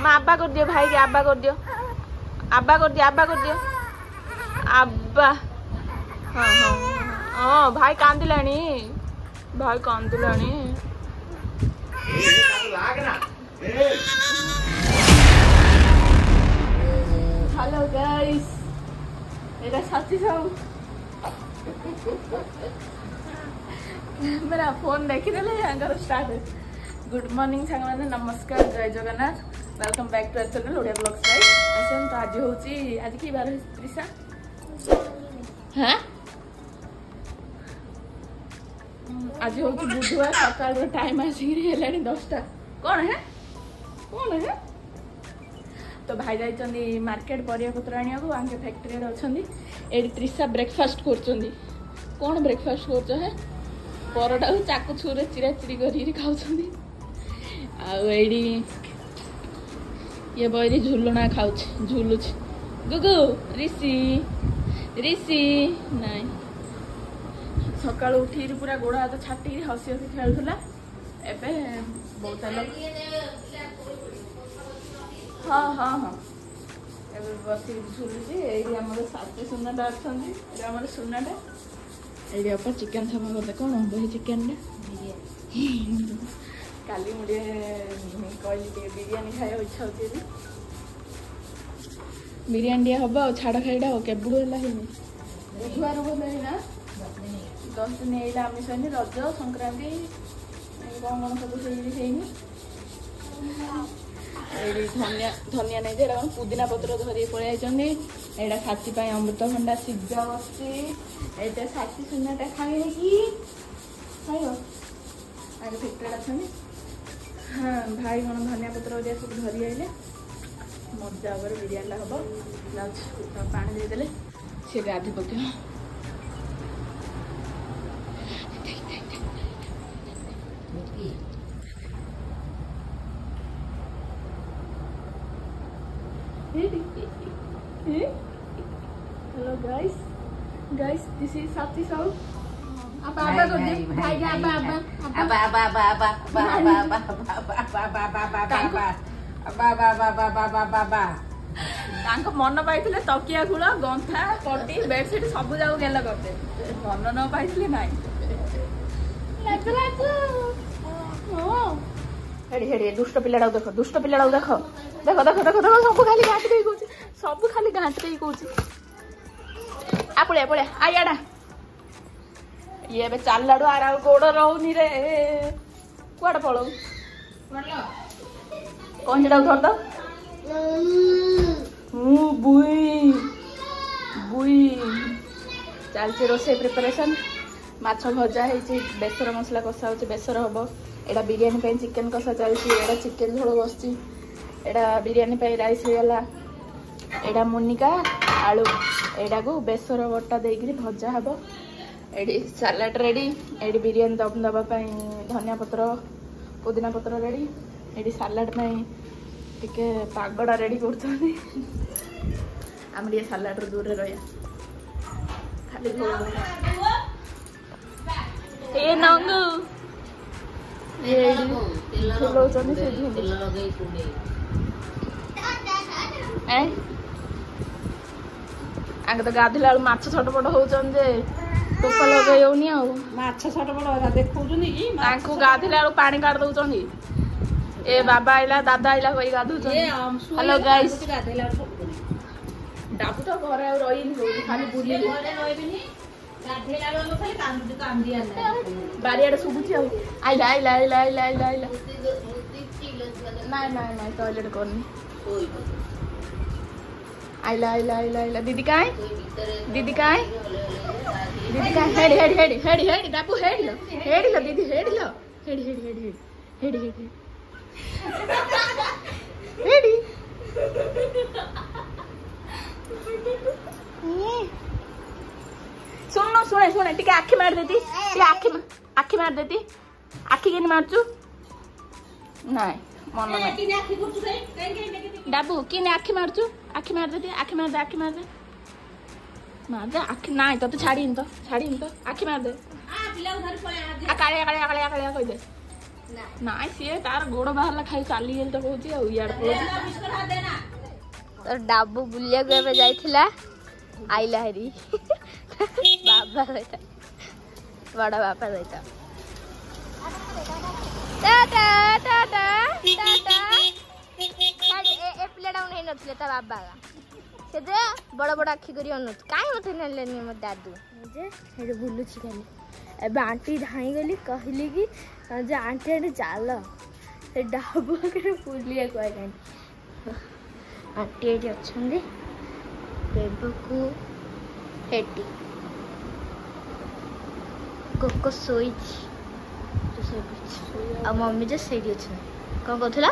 माँ आब्बा कर दियो भाई के आब्बा कर दियो आब्बा कर दियो आब्बा कर दियो आब्बा हाँ हाँ हाँ भाई कांदिलानी भाई कांदिलानी हेलो गाइस मेरा साथी सब मेरा फोन देखीदेले स्टार्ट गुड मॉर्निंग सांग मैंने नमस्कार जय Jagannath welcome back to our channel Odia blogs guys आसन तो आज होची आज की बार त्रिशा हां आज होची बुधवार सकाळ टाइम आसी हेलानी 10टा कौन है तो भाई जाइछन्दी मार्केट परिया पत्र आनिया को आंके फैक्ट्री रे अछन्दी एडी त्रिशा ब्रेकफास्ट करछन्दी कौन ब्रेकफास्ट करछ है परोटा को चाकू छुरे चिरा चिरी करी खाउछन्दी आ एडी ये बइरी झुलुना खाउछ झुलुछ गुगु ऋषि ऋषि नाइ सकाळ उठी पूरा गोड़ा हाथ छाटी हसी हसी खेलुला एबे बहुत लोग हाँ हाँ हाँ एबे बसी झुलुची एडी हमर साथी सुनाटा अछन्दी एडी हमर सुनाटा एडी अपन चिकन समा करते कोन बही चिकन ने काली मुडे कहली के बिरयानी खाया इच्छा होती है बिरयानी हबा छाड़ खाइडा हो केबुडू हला हेनी बुधवार बोले ना 10 दिन एला आमिष हेनी रज संक्रांति कौन सब हेनी धनिया धनिया नहीं दे पुदीना पत्र धरी पड़े एटा छाती अमृतभंडा सिजा बसी एटा छाती सुनाटा खाए कि खाइब आगे फैक्ट्री अच्छे हाँ भाई कौन धनिया पत्र सब धरी आइले मजा भाव बिरयानी हम पानी देदेले सी गाधी पक हेलो गाइस दिस इज साथी सब अब आबा कर दे भाई के आबा तांको मन पाइथिले तकिया गुळ गंथा पट्टी बेडशीट सब जाक गेला करते मन न पाइथिले नाही हेडी हेडी दुष्ट पिलाडा देखो देखो देखो देखो देखो देखो सब खाली घाट देई कहूची सब खाली घाट देई कहूची आ पळे पळे आयाडा ये बे चालाडू आरा गोड़ रहउनी रे कुआडे पळौ कोन जडा धर दो बुई बुई चलছে रोसे प्रिपरेशन माछ भजा हेची बेसर मसला कसा होची बेसर हबो एडा बिरयानी पे चिकन कसा चलची एडा चिकन झोल बसची एडा बिरयानी पे राइस हेला एडा मुनिका आलू एडा को बेसर बट्टा देइकरी भजा हबो एडी सलाड रेडी एडी बिरयानी दम दबा धनिया पत्र पुदीना पत्र रेडी एडी सलाड टिके पागड़ा रेडी करछन्ती हम ये सलाड दूर रे रहया खाली ए नंगू ये झोलो चनी से तेल लगई कुडे ए आगे तो गाधिला माछ छटपट होचन जे टोपा लगे होनी आ माछ छटपट देखौजनी की तांको गाधिला पानी काट दउचनी ए बाबा आइला दादा आइला कोई गाधुचन हेलो गाइस डाबू तो घर आ रहिनी खाली बुली घरे रहबिनी गाधेला लो खाली कांदिया बारियाडे सुबुची आइला आइला आइला आइला आइला आइला नहीं टॉयलेट करनी आइला आइला आइला आइला दीदी काय हेडी हेडी हेडी हेडी हेडी डाबू हेडी लो दीदी हेडी लो हेडी हेडी हेडी हेडी हेडी हेडी सुनो सुने सुने टिके आखी मार देती आखी मार देती आखी केनी मारचू नहीं मन में डाबू किने आखी मारचू आखी मार देती आखी मार दे मार दे आखी ना तो छाड़ी तो आखी मार दे कालिया कालिया कालिया कालिया कह दे नाई सी तार गोड़ बाहर खाई चली गली तो कहूँ इार तो डाबू बुलिया जाइला आइला हरी बाबा सहित बड़ बापा सहित पिलाटा नहीं नथिले ता बाबा से बड़ बड़ आखि करी अनु कहीं मत नेलेनी मो दादू जे हेड बुलुची खाली एबे आंटी धाई गली कहली कि जे आंटी आंटी चल से डाबू के बुलिया कहले आंटी एटी अच्छे बेबकू हेटी कोको सोई आ मम्मी जो सही अच्छे कौन कहला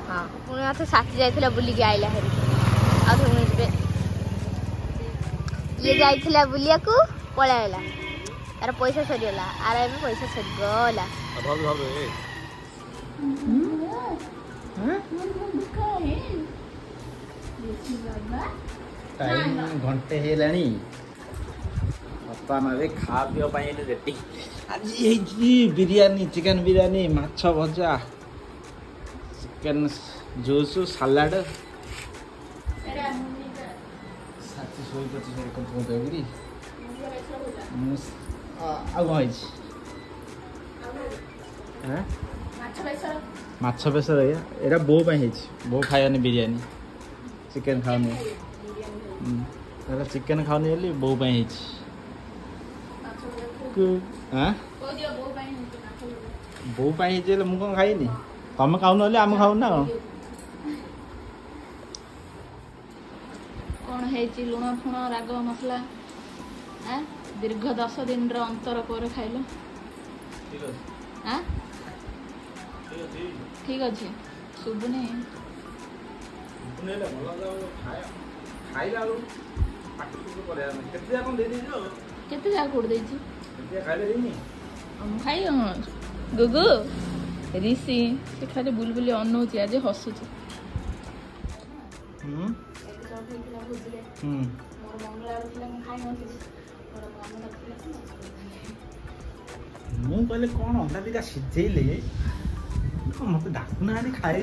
हाँ पुणी मत साथी जाइला बुलिक आइला हरी ये जाइला बुलिया को पलाइला यार पैसा सरीगला आर ए पैसा सरीगला टाइम घंटे हेलानी बर्तमान खा पीवाई रेडी आज बिरयानी चिकेन बिरयानी माछ भजा चिकेन जूस सालाड साथी शोई पची माछ बेसर एटा बो बो खायानी बिरयानी चिकेन खाऊनी चिकेन खाऊनी बोली बो बो मुझे कौन खाइनी तुम खाऊन आम खाऊ ना कौन है लुण फुण राग मसला दीर्घ 10 दिन अंतर पर खाइल ठीक अच्छे शुभुनी केते जा कोड देछि खाई गुगु ऋषि से खाली बुलबुली अनौछि आज हसुछि मु कहले कौन अंडा दिटा सिझेले मत डाकुना खाई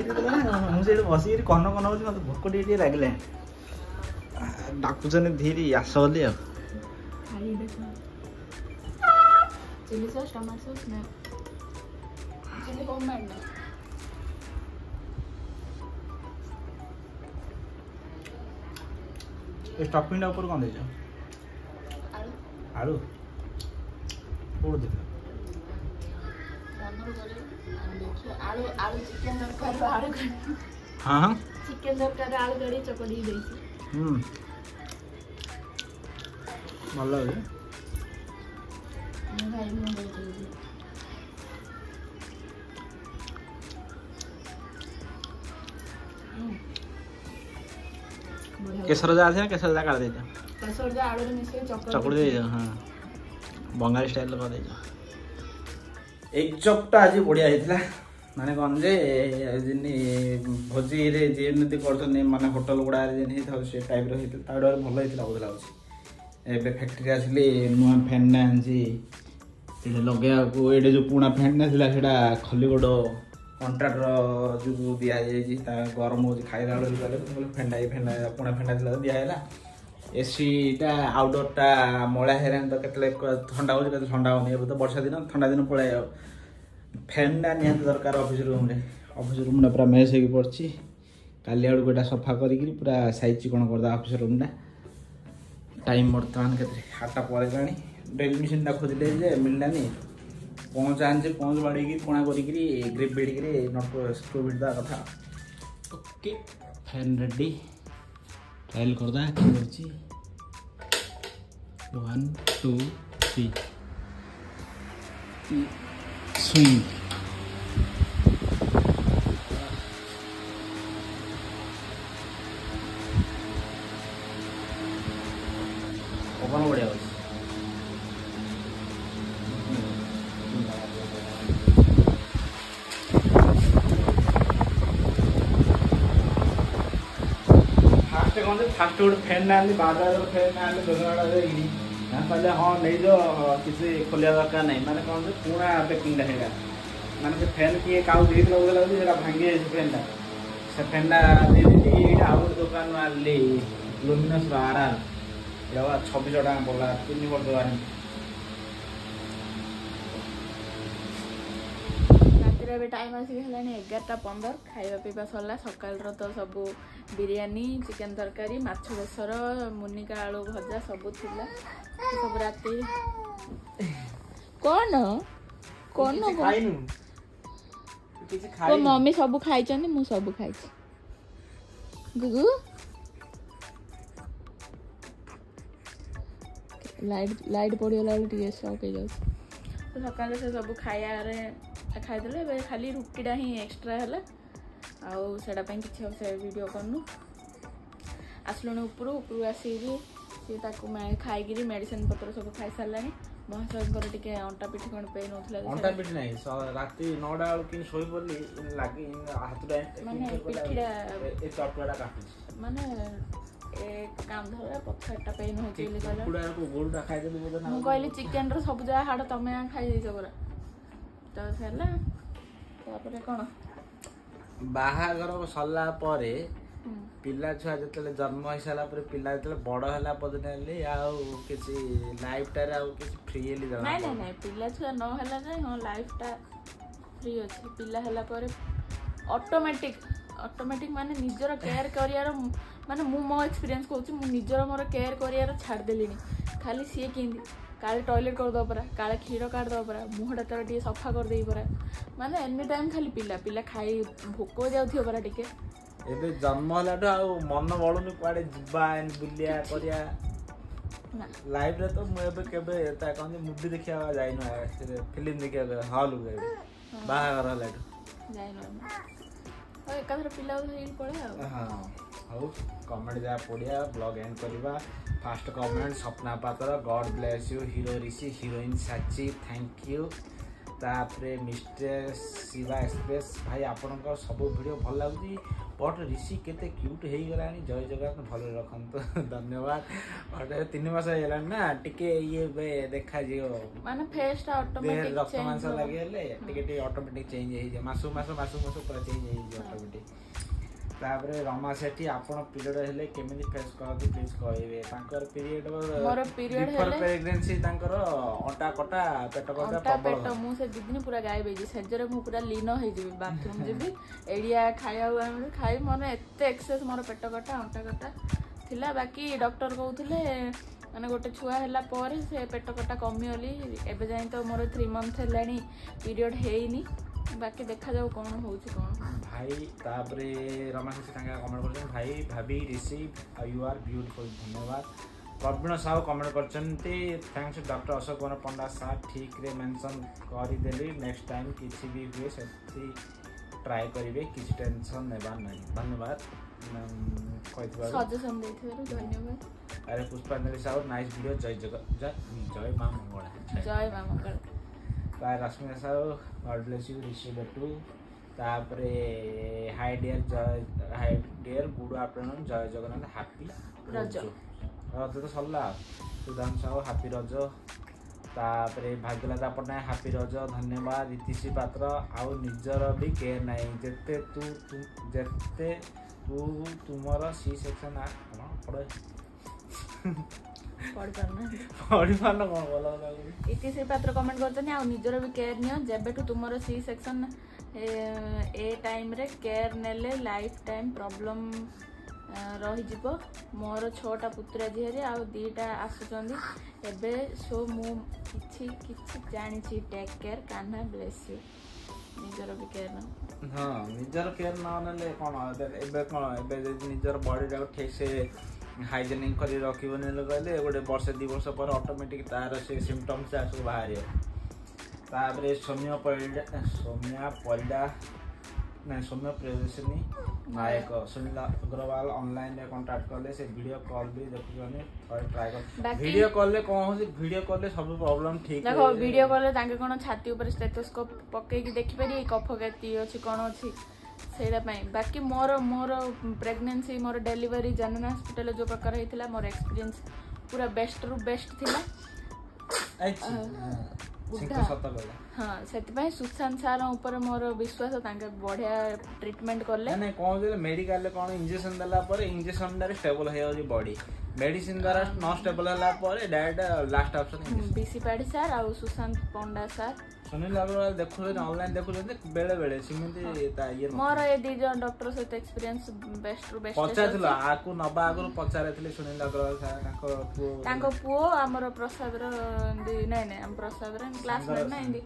मुझे बस कन कन हो मत भोक टे लगे डाकुचने धीरे आस बोली चिली सॉस टमाटो सॉस ना चिली होममेड ना स्टफिंग ऊपर कौन दे आलू कोड़ दे आलू आलू चिकन दरकार आलू हाँ हाँ चिकन दरकार आलू गड़ी चकड़ी देछि भल लगे भाई मु केसर जा आसे केसर जा काट दे केसर जा आलू मिसे चकड़ी दे हाँ बंगाली स्टाइल कर दे एक चपटा आज बढ़िया होता माने कौन जे भोजी रे जेमती करछन माने होटल गुडा रे जेन हेता से टाइप रो हेता ताडर भलो हेता बोध लागछ एबे फैक्ट्री आसले नुआ फैन ना आंजी एडे लगेया को एडे जो पुणा फैन ना थिला सेडा खलीगोड कॉन्ट्रैक्टर जो दिया जाई ता गरम हो खाइला वाले गले फेंडा पुणा फेंडा थिला दिया हैला एसी टा आउटडोर टा मोला हेरान तो केतले ठंडा हो केते ठंडा होनी अब तो वर्षा दिन ठंडा दिन पळे फैन ना नियंत दरकार ऑफिस रूम ना पूरा मेस होगी पड़ची काली आड़ गोटा सफा करी पूरा साइज चिकन करदा ऑफिस रूम ना टाइम बर्तमान केते 8टा परे जानी ड्रिल मशीन टा खोजले जे मिललानी पहुंच आनजे पहुंच बाड़ी की कोणा करी ग्रिप बेडी की नट स्क्रू बिट दा कथा ओके फैन रेडी ट्रायल करदा करछि 1 2 3 स्विंग ओपन बढ़िया फास्ट गोटे फैन ना बाजार फैन ना दोनों कहले हाँ नहीं जो किसी खोलिया दरकार नहीं माने कौन से पूरा पैकिंग रहेगा माने से फैन किए काउ दे दिला बोला जेरा भांगे फैनटा से फैनटा दे दी एटा आउट दुकान वाली लुमिनस आरआर एवा 26 टका बोला 3 वर्ष दुकान रातिर ए टाइम आसी हेलानी 11:15 खाइबा पीबा सरला सकाल रो तो सब बिरयानी चिकन तरकारी माछ बेसर मुनिका आलू भजा सब थिला सब राति कौन खाइनु किछि खाइ वो मम्मी सब खाइ चंदी मु सब खाइ छी गुगु लाइट पड़ियो लाइट टिके शौक हे जाउ तो सकाल से सब खाया रे खाइ देले बे खाली रुटीडा ही एक्स्ट्रा हला आउ सेडा पे किछि से वीडियो करनु आसलुन ऊपर आसी सी ताकू मैं खाई मेडिसिन पत्र सब खाई सारानी महाशयकर टिके अंटा पिठी कोन पेन होथला अंटा पिठी नहीं राती 9टा बेल कि सोई पड़ली लागी हाथडा माने पिठीडा ए चटवाडा काटी माने ए काम धरा पछटा पेन होची ले कहला कुडा को गोलटा खाई देली बोल ना मु कहली चिकन रो सब जा हाड तमे खाई देइछ बरा तो सरला तापरे कोन बाहागर सरला परे पिला छुआ जतले जन्म हो साला पर पिला जतले बड़ हला पदनेली आउ किछि लाइफ टारे आउ किछि फ्रीली जला नहीं पिला छुआ न हला जाय हो लाइफ टा फ्री अछि पिला हला परे ऑटोमेटिक माने निजर केयर करियार माने मु मो एक्सपीरियंस कहूची मु निजर मोर केयर करियार छाड़ देलिनी खाली सिए किंदी काले टॉयलेट कर दो परा काले क्षीर काट दो परा मुहडा तर टी सफा कर देई परा माने एनी टाइम खाली पिला खाई भोको जाउथियो परा टिके एबे जन्म हलाटो आ मन बळुनी कुआडे जिबा एन बुलिया करिया ना लाइफ रे तो मु एबे केबे ता कोन मूवी देखिया जाइनो फिल्म देखिया हॉल गए बाहागर हलाटो जाइनो ओ एकाधर पिला हिल पड़े हां हाउ कमेंट जा पड़िया ब्लॉग एंड करबा फास्ट कमेंट सपना पात्र God bless you hero Rishi heroine साची थैंक यू तापरे मिस्टर शिवा एक्सप्रेस भाई आपनकर सब वीडियो भल लागुची बट ऋषि केते क्यूट हे गलानी जय जगन्नाथ भल रखंतो धन्यवाद और 3 मास हेला ना टिके ये बे देखा जियो माने फेस टा ऑटोमेटिक रक्त मांस लागेले टिके ऑटोमेटिक चेंज हे जे मासु पूरा चेंज हे जे ऑटोमेटिक तापरे रमा सेठी आपण पीरियड हेले केमिति फेस करथि प्लीज कहबे तांकर पीरियड मोर पीरियड हेले प्रेगनेंसी तांकर अंटा कटा पेट कटा प्रबल पेट मु से दिदिन पूरा गायब हे सेजरे मु पूरा लीन हे जेबी बाथरूम जेबी एडिया खाया हुआ खाई माने एते एक्सेस मोर पेट कटा अंटा कटा थिला बाकी डॉक्टर कहउथिले माने गोटे छुआ होला पर से पेट कटा कमी होली एबे जाई तो मोर 3 मंथ हेलानी पीरियड हेइनी बाकी देखा जाऊ कौन होउची कौन भाई तापरे रमेश तांगा कमेंट करछन भाई भाभी ऋषि यू आर ब्यूटीफुल धन्यवाद प्रवीण साहू कमेंट करछन्ते थैंक्स डॉक्टर अशोक कुमार पंडा साहब ठीक रे मेंशन करि देली नेक्स्ट टाइम किछि भी हुए सेति ट्राई करिवे किछि टेंशन नेबा नहीं धन्यवाद सजेशन देथिबारु धन्यवाद अरे पुष्पांजलि साहू नाइस वीडियो जय मां मंगला जय मां मंगल ताय रश्मि साहू गॉड ब्लेस यू ऋषि बेटू तापरे हाय डियर गुड आफ्टरनून जय जगन्नाथ हैप्पी रज तो सरला सुदान साहू हैप्पी रज तापरे भाग्यलता पटनायक हैप्पी रज धन्यवाद इतिश्री पात्र आउ निजर भी केयर नहीं जेते तू तुमर सी सेक्शन आ पड़े पढ़ी पारना कोन बोला इतिश्री पात्र कमेंट करतनी आ निजर भी केयर नियो जेबेटू तुमर सी सेक्शन ए टाइम रे केयर नेले लाइफ टाइम प्रॉब्लम रही जीवो मोर 6टा पुत्रा झिहरे आ 2टा आसुचंदी एबे सो मु किछि जानि छी take care Kanha bless you निजर भी केयर न हां निजर केयर न नले कोन एबे निजर बॉडी रा ठीक से हाइजेनिक करी रखिबो ने लगले गोटे वर्ष 2 वर्ष पर ऑटोमेटिक तार से सिम्पटम्स आसु बाहर तापरे सौम्य प्रियदर्शनी नायक सुनील अग्रवाल ऑनलाइन में कांटेक्ट करले से वीडियो कॉल भी देखिबने ट्राई कर वीडियो कॉल ले कोन होसी वीडियो कॉल ले सब प्रॉब्लम ठीक देखो वीडियो कॉल ले तांके कोन छाती ऊपर स्टेथोस्कोप पक्के की देखि परी कफ केती अछि कोन अछि सेडा पई बाकी मोर प्रेगनेंसी मोर डिलीवरी जनन हॉस्पिटल जो प्रकार हेतिला मोर एक्सपीरियंस पूरा बेस्ट रु बेस्ट थिला बुढ़ा हाँ से सुशांत सार ऊपर मोर विश्वास बढ़िया ट्रीटमेंट कले ना कौन मेडिकल कौन इंजेक्शन देला पर इंजेक्शन द्वारा स्टेबल हो बॉडी मेडिसिन द्वारा न स्टेबल होला पर डायरेक्ट लास्ट ऑप्शन बीसी पाड़ी सर और सुशांत पंडा सर सुनील अग्रवाल देखु ऑनलाइन देखु बेले बेले सिमिति ता ये मोर ए दी जन डॉक्टर सहित एक्सपीरियंस बेस्ट रु बेस्ट पचारथिलो आकु नबा आगु पचारथिले सुनील अग्रवाल सर तांको पुओ हमर प्रसाद रो नै नै हम प्रसाद रो क्लासमेट नै इंदी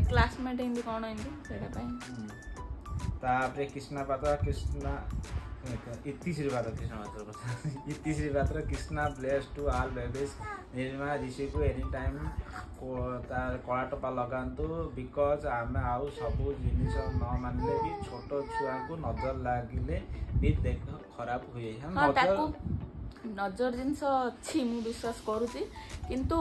क्लासमेट इंदी कोन इंदी सेटा पई तापरे Krishna Itishree Patra Krishna bless to all babies Nirma Rishi को एनी टाइम कला टोपा लगातु बिकज आम आउ सब जिनिस न मानले भी छोट छुआ को नजर लगिले भी देख खराब हुए नजर जिनस अच्छी मु विश्वास करूची किंतु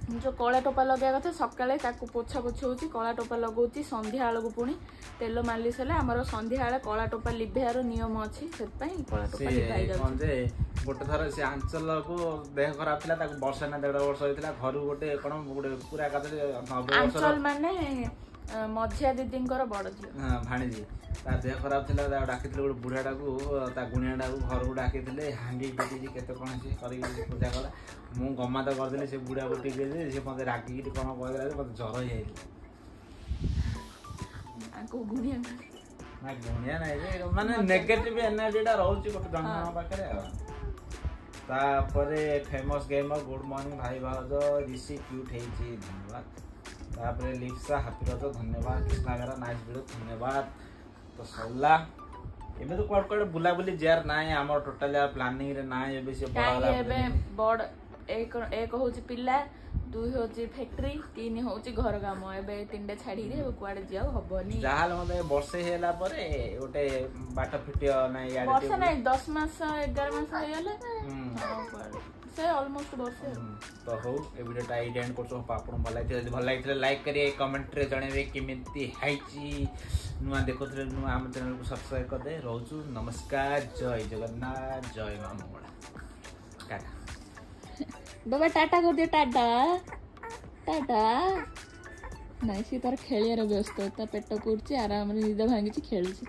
जो कला टोपा लगे कथा सकाळे ताकू पोछा पोछ होची कला टोपा लगाउची संध्या आलो पुणी तेल मालिश हेले हमर संध्या आले कला टोपा लिभेयार नियम अछि सेत पई कला टोपा लिभाई जाउची जे गोटे थर से आंचल को देह खराब थिला ताकू वर्ष ना 1.5 वर्ष होइतिला घर गोटे कोन गोटे पूरा काते 90 वर्ष आंचल माने मझिया दीदींकर बड़ झियो हां भाणीजी ता देह खराब थिला ता डाकिथिले गोटे बुढ़ाटा को ता गुणियाटा को घर को डाकिथिले हांडी बेटी केते कोन से करी पूजा कला मु गम्मा तो करदेले से बुढ़ा गोटी के से मते रागी कोन कहला मते जर हो जाई आको गुणिया ना गुणिया नै जे माने नेगेटिव एनर्जीटा रहउची गोटे जन्म पाखरे तापरे फेमस गेमर गुड मॉर्निंग भाई भाउज ऋषि क्यूट हेची धन्यवाद तापरे लिप्सा हैप्पी रज धन्यवाद कृष्णा मेरा नाइस वीडियो धन्यवाद तो सल्ला एबे तो कोड बुला बुली जेर नाय हमर टोटल प्लानिंग रे नाय एबे से बड़ा एबे बड़ एक होची पिल्ला 2 होची फैक्ट्री 3 होची घर काम एबे 3 छाड़ी रे कुआडे जाऊ हबनी जाहाल मते वर्षे हेला परे ओटे बाट फिटियो ना याडे वर्ष नै 10 मास 11 मास हेले से ऑलमोस्ट वर्षे तो हो ए वीडियोटा एंड करछो आपन भल लागितले लाइक करिए कमेंट रे जणेबे किमिति हाइची नुआ देखोथले नुआ हम चैनल को सब्सक्राइब कर दे रहउछु नमस्कार जय जगन्नाथ जय मां मंगला टाटा बाबा टाटा कर दियो टाटा टाटा नहीं सी तार खेलियार व्यस्त ता पेट पुरची आराम रे निद भांगी खेलुची